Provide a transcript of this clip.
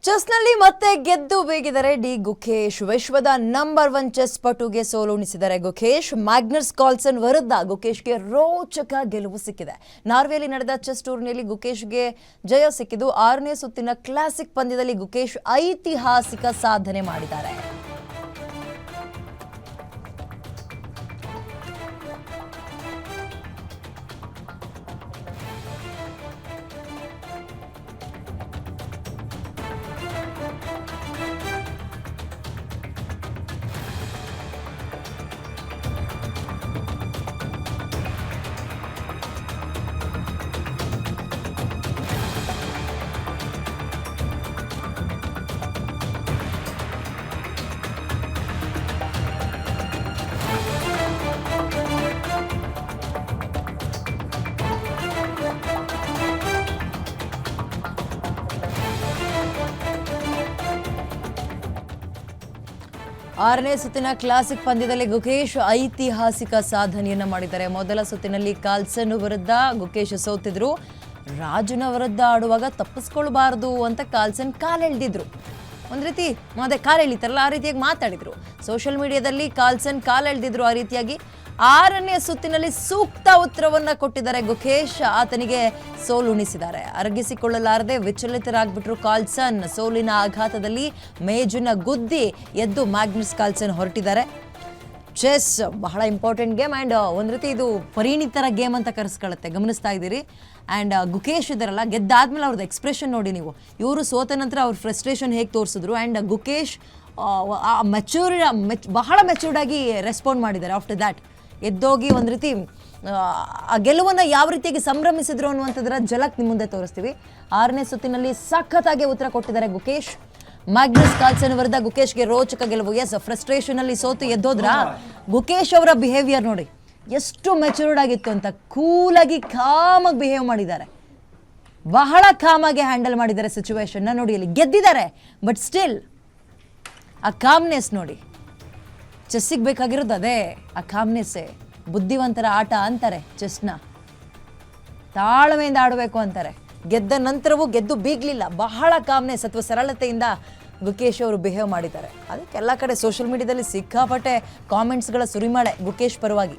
ಚೆಸ್ನಲ್ಲಿ ಮತ್ತೆ ಗೆದ್ದು ಬೇಗಿದ್ದಾರೆ ಡಿ ಗುಕೇಶ್. ವಿಶ್ವದ ನಂಬರ್ 1 ಚೆಸ್ ಪಟುಗೆ ಸೋಲುಣಿಸಿದ್ದಾರೆ ಗುಕೇಶ್. ಮ್ಯಾಗ್ನಸ್ ಕಾರ್ಲ್ಸನ್ ವಿರುದ್ಧ ಗುಕೇಶ್ಗೆ ರೋಚಕ ಗೆಲುವು ಸಿಕ್ಕಿದೆ. ನಾರ್ವೆಯಲ್ಲಿ ನಡೆದ ಚೆಸ್ ಟೂರ್ನಿಯಲ್ಲಿ ಗುಕೇಶ್ಗೆ ಜಯ ಸಿಕ್ಕಿದ್ದು 6ನೇ ಸುತ್ತಿನ ಕ್ಲಾಸಿಕ್ ಪಂದ್ಯದಲ್ಲಿ ಗುಕೇಶ್ ಐತಿಹಾಸಿಕ ಸಾಧನೆ ಮಾಡಿದ್ದಾರೆ. ಆರನೇ ಸುತ್ತಿನ ಕ್ಲಾಸಿಕ್ ಪಂದ್ಯದಲ್ಲಿ ಗುಕೇಶ್ ಐತಿಹಾಸಿಕ ಸಾಧನೆಯನ್ನ ಮಾಡಿದ್ದಾರೆ. ಮೊದಲ ಸುತ್ತಿನಲ್ಲಿ ಕಾರ್ಲ್ಸನ್ ವಿರುದ್ಧ ಗುಕೇಶ್ ಸೋತಿದ್ರು. ರಾಜನ ವಿರುದ್ಧ ಆಡುವಾಗ ತಪ್ಪಿಸ್ಕೊಳ್ಬಾರ್ದು ಅಂತ ಕಾರ್ಲ್ಸನ್ ಕಾಲೆಳೆದಿದ್ರು. ಒಂದು ರೀತಿ ಕಾಲೆಳಿತಾರಲ್ಲ ಆ ರೀತಿಯಾಗಿ ಮಾತಾಡಿದ್ರು. ಸೋಷಿಯಲ್ ಮೀಡಿಯಾದಲ್ಲಿ ಕಾರ್ಲ್ಸನ್ ಕಾಲೆಳೆದಿದ್ರು. ಆ ರೀತಿಯಾಗಿ 6ನೇ ಸುತ್ತಿನಲ್ಲಿ ಸೂಕ್ತ ಉತ್ತರವನ್ನ ಕೊಟ್ಟಿದ್ದಾರೆ ಗುಕೇಶ್. ಆತನಿಗೆ ಸೋಲುಣಿಸಿದ್ದಾರೆ. ಅರಗಿಸಿಕೊಳ್ಳಲಾರದೆ ವಿಚಲಿತರಾಗ್ಬಿಟ್ರು ಕಾರ್ಲ್ಸನ್. ಸೋಲಿನ ಆಘಾತದಲ್ಲಿ ಮೇಜನ್ನ ಗುದ್ದಿ ಎದ್ದು ಮ್ಯಾಗ್ನಸ್ ಕಾರ್ಲ್ಸನ್ ಹೊರಟಿದ್ದಾರೆ. ಚೆಸ್ ಬಹಳ ಇಂಪಾರ್ಟೆಂಟ್ ಗೇಮ್ ಆ್ಯಂಡ್ ಒಂದು ರೀತಿ ಇದು ಪರಿಣಿತರ ಗೇಮ್ ಅಂತ ಕರೆಸ್ಕೊಳ್ಳುತ್ತೆ. ಗಮನಿಸ್ತಾ ಇದ್ದೀರಿ. ಆ್ಯಂಡ್ ಗುಕೇಶ್ ಇದ್ದಾರಲ್ಲ, ಗೆದ್ದಾದ್ಮೇಲೆ ಅವ್ರದ್ದು ಎಕ್ಸ್ಪ್ರೆಷನ್ ನೋಡಿ ನೀವು. ಇವರು ಸೋತ ನಂತರ ಅವ್ರ ಫ್ರಸ್ಟ್ರೇಷನ್ ಹೇಗೆ ತೋರಿಸಿದ್ರು. ಆ್ಯಂಡ್ ಗುಕೇಶ್ ಬಹಳ ಮೆಚೂರ್ಡ್ ಆಗಿ ರೆಸ್ಪಾಂಡ್ ಮಾಡಿದ್ದಾರೆ. ಆಫ್ಟರ್ ದ್ಯಾಟ್ ಎದ್ದೋಗಿ ಒಂದು ರೀತಿ ಆ ಗೆಲುವನ್ನು ಯಾವ ರೀತಿಯಾಗಿ ಸಂಭ್ರಮಿಸಿದ್ರು ಅನ್ನುವಂಥದ್ರ ಝಲಕ್ ನಿಮ್ಮ ಮುಂದೆ ತೋರಿಸ್ತೀವಿ. 6ನೇ ಸುತ್ತಿನಲ್ಲಿ ಸಖತ್ತಾಗಿ ಉತ್ತರ ಕೊಟ್ಟಿದ್ದಾರೆ ಗುಕೇಶ್. ಮ್ಯಾಗ್ನಸ್ ಕಾರ್ಲ್ಸನ್ ವಿರುದ್ಧ ಗುಕೇಶ್ಗೆ ರೋಚಕ ಗೆಲುವು. ಎಸ್, ಫ್ರಸ್ಟ್ರೇಷನ್ ಅಲ್ಲಿ ಸೋತು ಎದ್ದೋದ್ರ ಗುಕೇಶ್ ಅವರ ಬಿಹೇವಿಯರ್ ನೋಡಿ ಎಷ್ಟು ಮೆಚೂರ್ಡ್ ಆಗಿತ್ತು ಅಂತ. ಕೂಲಾಗಿ ಕಾಮಾಗಿ ಬಿಹೇವ್ ಮಾಡಿದ್ದಾರೆ. ಬಹಳ ಕಾಮಾಗಿ ಹ್ಯಾಂಡಲ್ ಮಾಡಿದ್ದಾರೆ ಸಿಚುವೇಶನ್ನ. ನೋಡಿ ಅಲ್ಲಿ ಗೆದ್ದಿದ್ದಾರೆ, ಬಟ್ ಸ್ಟಿಲ್ ಆ ಕಾಮ್ನೆಸ್ ನೋಡಿ. ಚೆಸ್ಸಿಗೆ ಬೇಕಾಗಿರೋದು ಅದೇ, ಆ ಕಾಮ್ನೆಸ್ಸೇ. ಬುದ್ಧಿವಂತರ ಆಟ ಅಂತಾರೆ ಚೆಸ್ನ. ತಾಳ್ಮೆಯಿಂದ ಆಡಬೇಕು ಅಂತಾರೆ. ಗೆದ್ದ ನಂತರವೂ ಗೆದ್ದು ಬೀಗ್ಲಿಲ್ಲ. ಬಹಳ ಕಾಮ್ನೆಸ್ ಅಥವಾ ಸರಳತೆಯಿಂದ ಗುಕೇಶ್ ಅವರು ಬಿಹೇವ್ ಮಾಡಿದ್ದಾರೆ. ಅದಕ್ಕೆ ಎಲ್ಲ ಕಡೆ ಸೋಷಿಯಲ್ ಮೀಡಿಯಾದಲ್ಲಿ ಸಿಕ್ಕಾಪಟ್ಟೆ ಕಾಮೆಂಟ್ಸ್ಗಳ ಸುರಿಮಳೆ ಗುಕೇಶ್ ಪರವಾಗಿ.